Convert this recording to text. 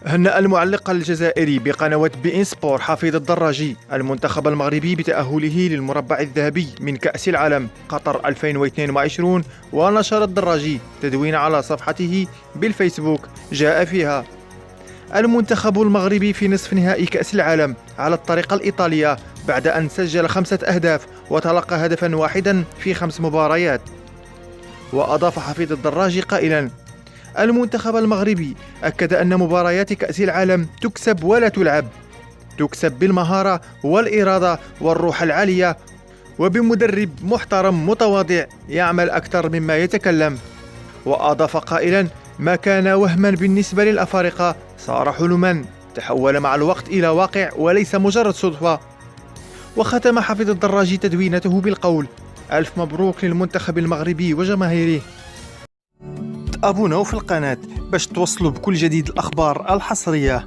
هنأ المعلق الجزائري بقنوات بي إن سبور حفيظ الدراجي المنتخب المغربي بتأهله للمربع الذهبي من كأس العالم قطر 2022. ونشر الدراجي تدوين على صفحته بالفيسبوك جاء فيها: المنتخب المغربي في نصف نهائي كأس العالم على الطريقة الإيطالية بعد أن سجل 5 أهداف وتلقى هدفا واحدا في 5 مباريات. وأضاف حفيظ الدراجي قائلا: المنتخب المغربي أكد أن مباريات كأس العالم تكسب ولا تلعب، تكسب بالمهارة والإرادة والروح العالية وبمدرب محترم متواضع يعمل أكثر مما يتكلم. وأضاف قائلا: ما كان وهما بالنسبة للأفارقة صار حلما تحول مع الوقت إلى واقع وليس مجرد صدفة. وختم حفيظ الدراجي تدوينته بالقول: ألف مبروك للمنتخب المغربي وجماهيره. تابوناو في القناة باش توصلوا بكل جديد الأخبار الحصرية.